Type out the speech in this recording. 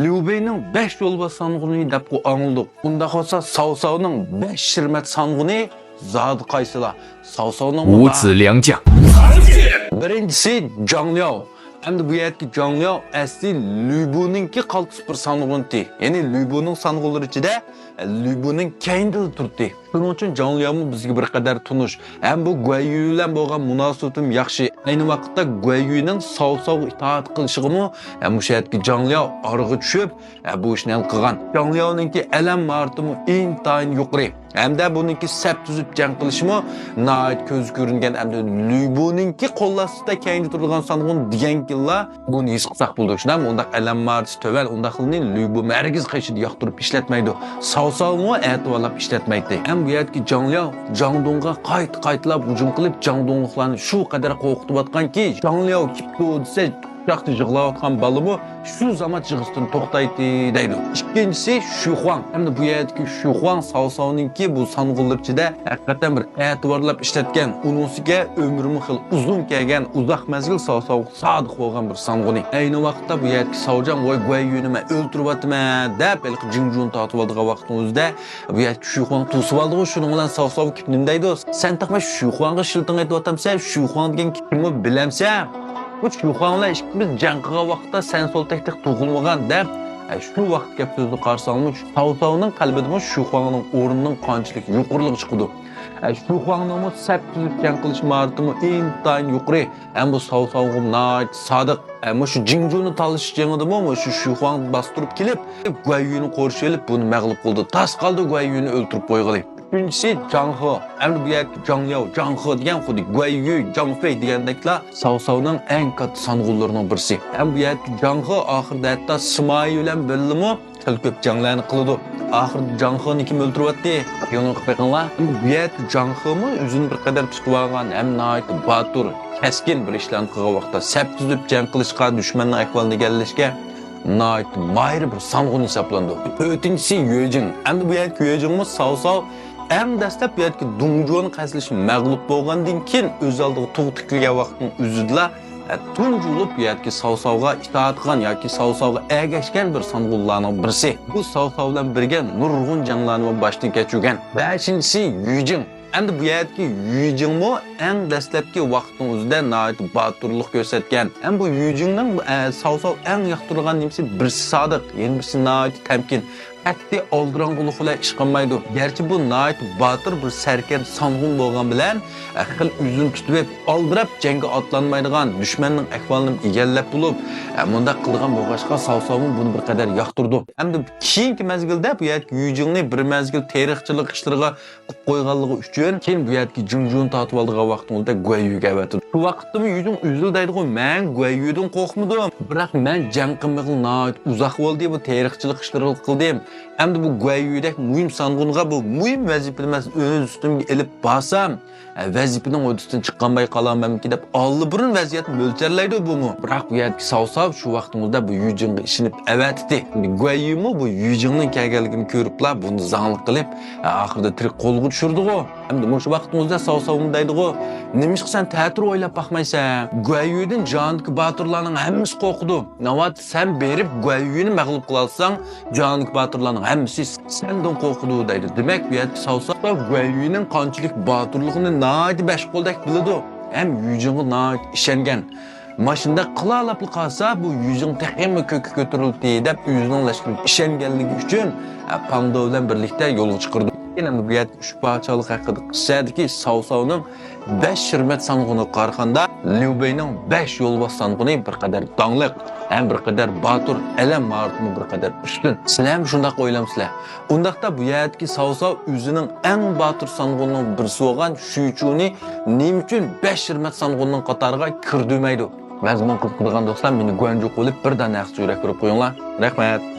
Liubey'nin 5 yolba sanğını dep anıldık. Unda olsa Saosau'nun 5 şirmet sanğını zadı kaysıla. Saosau'nun 五子良将， birincisi Zhang Liao. Endi bu yerdeki Zhang Liao asli Lübu'nunki qaltis bir sanğını ti. Yani Lübu'nun sanğıları içinde Lübu'nun keyindili turdi. Bunun için Zhang Liao'mu bizga bir kadar tunuş. Hem bu Guayu bilan bo'lgan munosabatim yaxshi. Ayni vaqtda Guayu'ning Saosau'ga itoat qilishigimi bu yerdeki Zhang Liao arg'i tushib bu ishni hal qilgan. Zhang Liao'ninki alam martimi intayin yuqori. Hamda buniki sap tuzib jang qilishimi nihoyat ko'z ko'ringan hamda Lübu'ninki qo'llasida keyinda turgan sanğın degankilla buni his qilsak bo'ldi. Shundan undaq alam martisi to'val undaqni Lübu margiz qishida yoqtirib ishlatmaydi. Saosau'mu e'tiborlab ishlatmaydi. Ham bu yerdeki Zhang Liao Zhangdongga qaytlab hujum qilib Zhangdongliklarni shu qadar qo'rqitib atganki, Zhang Liao kipti desa Şaxtı yığılayotgan balımı şu zaman yığıştırıp toxtaydı deydi. İkincisi Xu Huang. Hem de bu yerdeki Xu Huang Saosau'nunki bu sanğılar içinde hakikaten bir e'tiborlab işletken, ununsiga ömrümü xil uzun kelgan, uzaq mezgil Saosau'ga sadiq bo'lgan bir sanğını. Ayni vaqtda bu yerdeki Saojan voy Guayu'ni men o'ltirib atman deb belki Jingjun tatib oldigan vaqtning o'zida bu yerdeki Xu Huang to'sib oldi. Shuning bilan Saosau kim nima deydi? Sen taqma Xu Huangga shilting aytib atamsan, Xu Huang degan kimni bilamsan? Bu Xu Huanglar ikimiz jang qilgan vaqtda sen sol tektik tug'ilmagan deb shu vaqt gap so'zni qarshi olmuş. Saosau'ning qalbida Xu Huangning o'rnining qanchalik yuqoriligi chiqdi. Xu Huangning sap tuzib jang qilish maratimi intayin yuqori. Ham bu Saosau'ga nihoyat sodiq. Shu Jingjuni talish jangida Xu Huang bostirib kelib, Guayu'ni qo'rishib olib, buni mag'lub qildi. Tas qoldi Guayu'ni o'ltirib qo'yg'ili. Üçüncüsü Zhang He. Hem de bu yerdeki Zhang Liao, Zhang He degan xuddi Guayu, Zhang Fei degandeklar Saosau'nun en katta sanğılarının birisi. Hem bu yerdeki Zhang He ahirda hatta Sima bilan birlimi til ko'p janglarni qildi. Ahirda Zhang He'ni kim o'ltirib atdi? Yo'qni qilganlar. Bu yerdeki Zhang He'mi o'zini bir qadar tutib olgan, ham nihoyat botur, keskin bir ishlarni qilgan vaqtda sap tuzib jang qilishga, dushmanning ahvolini egallashga nihoyat mahir bir sanğın hisoblandi. To'rtinchisi Yue Jing. Endi bu yerdeki Yue Jingmi Saosau hem dastlab bu yerdeki Dongjuani qaysilishib mag'lub bo'lgandan keyin o'z oldiga tug' tikilgan vaqtning o'zida tunjulib bu yerdeki Saosau'ga itoat qilgan yoki Saosau'ga ergashgan bir sanğılarning birisi. Bu Saosau bilan birga nurg'un janglarni boshdan kechirgan. Beshinchisi Yue Jing. Endi bu yerdeki Yue Jingmi eng dastlabki vaqtning o'zida nihoyat boturlik ko'rsatgan. Ham bu Yue Jingning Saosau eng yoqtirgan nimasi birisi sodiq, yana birisi nihoyat temkin. Atti oldirang'ulik bilan ish qilmaydi. Gerçi bu nihoyat botir bir sarkar sanğın bo'lgan bilan xil o'zini tutib oldirab jangga otlanmaydigan, dushmanning ahvolini egallab bo'lib, bundaq qilgan bo'lg'achqa Saosau buni bir qadar yoqtirdi. Hamda keyingi mezgilda bu yerdeki Yue Jingni bir mezgil tarixchilik ishlariga qilib qo'yganligi uchun keyin bu yerdeki Jingjun tatib oldigan vaqtida Guayu'ga avatdi. Bu vaqtda Yue Jing deydi-ku, men Guayu'dan qo'rqmadim. Biroq men jang qilmag'il nihoyat uzoq bo'ldi, bu tarixchilik ishlarini qildim. Hem de bu Guayu'dek mühim sanğınğa bu mühim vazifeni men öz üstümge elip basam, vazipenin o'rtasidan chiqqanmay qolamanki deb oldi burun vaziyat mo'ljallaydi bunu. Biroq bu yerdeki Saosau shu vaqtimizda bu Yue Jingga ishinib avatdi. Guayu'mu bu Yue Jingning kelganligini ko'riblar, buni zanglik qilib, oxirida tirik qo'lga tushirdi-ku. Hamda shu vaqtimizda Saosau deydi-ku, nima qilsan ta'tir o'ylab baxmaysan? Guayu'dan jondagi botirlarning hammasi qo'rqdi. Navot sen berib Guayu'ni mag'lub qila olsang, jondagi botirlarning hammasi sendan qo'rqdi deydi. Demak, bu yerdeki Saosau Guayu'ning qanchalik botirligini nihoyat bashqo'ldak biladi. Ham Yue Jingga nihoyat ishongan. Maşında qilalapli qalsa bu Yue Jing texmi ko'kka ko'tarildi deb o'zining lashkariga ishonganligi uchun Pang Do bilan birlikda yo'lga chiqardi. Yana bu yerdeki uch parchalik haqida qissadiki Saosau'ning 5 shirmat sanğını qaraganda Liubey'ning 5 yo'lbos sanğını bir qadar dangliq, ham bir qadar botur, alam maratimi bir qadar ustun. Sizlar ham shunday o'ylamsizlar. Undaqda bu yerdeki Saosau o'zining eng botur sanğının birisi bo'lgan Shuchuni nima uchun 5 shirmat sanğının qatoriga kirdirmaydi? Mazmun qilib qilgan do'stlar, meni Guanju qo'lib birdan yaxshi yurak ko'rib qo'yinglar. Rahmat.